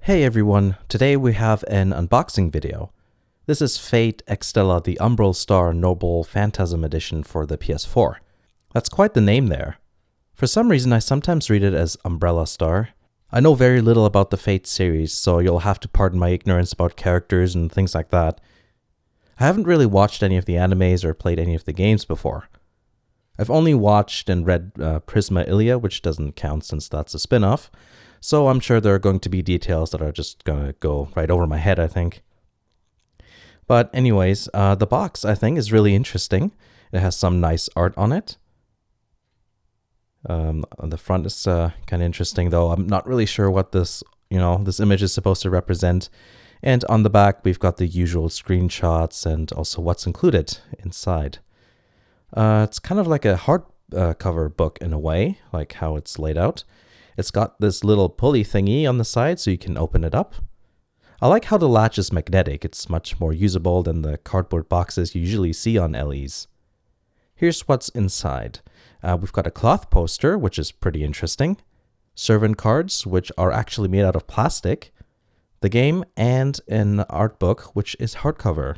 Hey everyone, today we have an unboxing video. This is Fate EXTELLA the Umbral Star Noble Phantasm Edition for the PS4. That's quite the name there. For some reason I sometimes read it as Umbrella Star. I know very little about the Fate series, so you'll have to pardon my ignorance about characters and things like that. I haven't really watched any of the animes or played any of the games before. I've only watched and read Prisma Ilia, which doesn't count since that's a spin-off. So I'm sure there are going to be details that are just going to go right over my head, I think. But anyways, the box, I think, is really interesting. It has some nice art on it. On the front is kind of interesting, though. I'm not really sure what this image is supposed to represent. And on the back, we've got the usual screenshots and also what's included inside. It's kind of like a hardcover book in a way, like how it's laid out. It's got this little pulley thingy on the side so you can open it up. I like how the latch is magnetic. It's much more usable than the cardboard boxes you usually see on LEs. Here's what's inside. We've got a cloth poster, which is pretty interesting. Servant cards, which are actually made out of plastic. The game, and an art book, which is hardcover.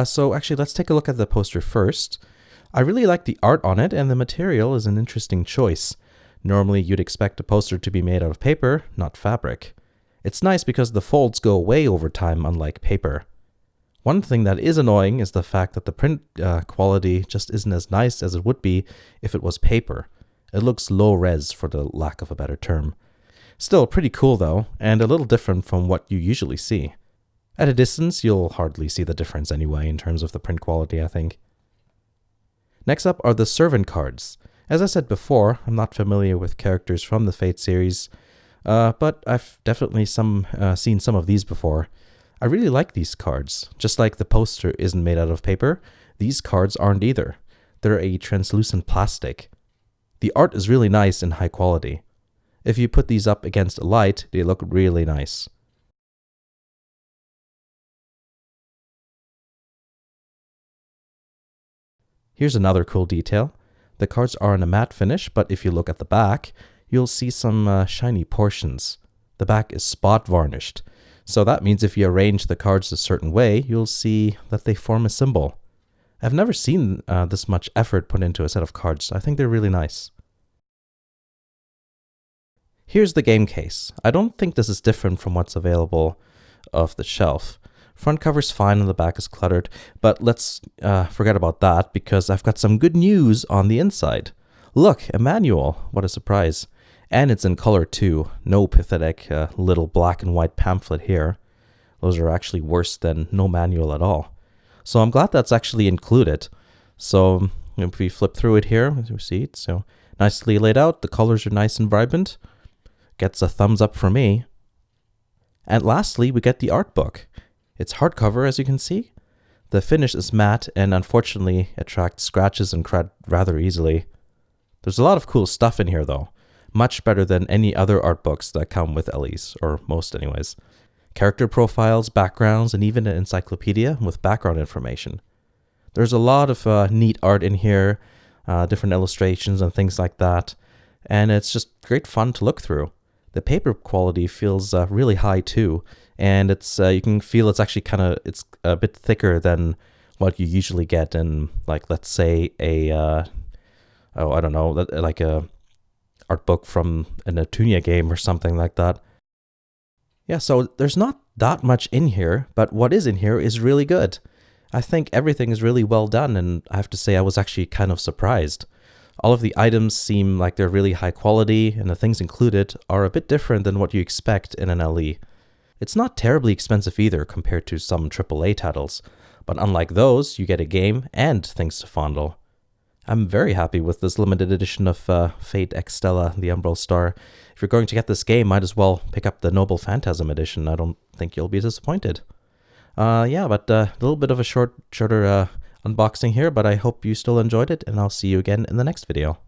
So actually, let's take a look at the poster first. I really like the art on it, and the material is an interesting choice. Normally, you'd expect a poster to be made out of paper, not fabric. It's nice because the folds go away over time, unlike paper. One thing that is annoying is the fact that the print quality just isn't as nice as it would be if it was paper. It looks low res, for the lack of a better term. Still pretty cool though, and a little different from what you usually see. At a distance, you'll hardly see the difference anyway in terms of the print quality, I think. Next up are the servant cards. As I said before, I'm not familiar with characters from the Fate series, but I've definitely seen some of these before. I really like these cards. Just like the poster isn't made out of paper, these cards aren't either. They're a translucent plastic. The art is really nice and high quality. If you put these up against a light, they look really nice. Here's another cool detail. The cards are in a matte finish, but if you look at the back, you'll see some shiny portions. The back is spot varnished. So that means if you arrange the cards a certain way, you'll see that they form a symbol. I've never seen this much effort put into a set of cards. I think they're really nice. Here's the game case. I don't think this is different from what's available off the shelf. Front cover's fine and the back is cluttered, but let's forget about that because I've got some good news on the inside. Look, a manual. What a surprise. And it's in color too. No pathetic little black and white pamphlet here. Those are actually worse than no manual at all. So I'm glad that's actually included. So if we flip through it here, as you see, it's so nicely laid out. The colors are nice and vibrant. Gets a thumbs up for me. And lastly, we get the art book. It's hardcover, as you can see. The finish is matte and unfortunately attracts scratches and crud rather easily. There's a lot of cool stuff in here though. Much better than any other art books that come with LEs, or most anyways. Character profiles, backgrounds, and even an encyclopedia with background information. There's a lot of neat art in here, different illustrations and things like that, and it's just great fun to look through. The paper quality feels really high too, and it's you can feel it's actually it's a bit thicker than what you usually get in, like, let's say a I don't know, like a art book from a Natunia game or something like that. Yeah, so there's not that much in here, but what is in here is really good. I think everything is really well done, and I have to say I was actually kind of surprised. All of the items seem like they're really high quality, and the things included are a bit different than what you expect in an LE. It's not terribly expensive either compared to some AAA titles, but unlike those, you get a game and things to fondle. I'm very happy with this limited edition of Fate EXTELLA, the Umbral Star. If you're going to get this game, might as well pick up the Noble Phantasm edition. I don't think you'll be disappointed. Yeah, but a little bit of a shorter unboxing here, but I hope you still enjoyed it, and I'll see you again in the next video.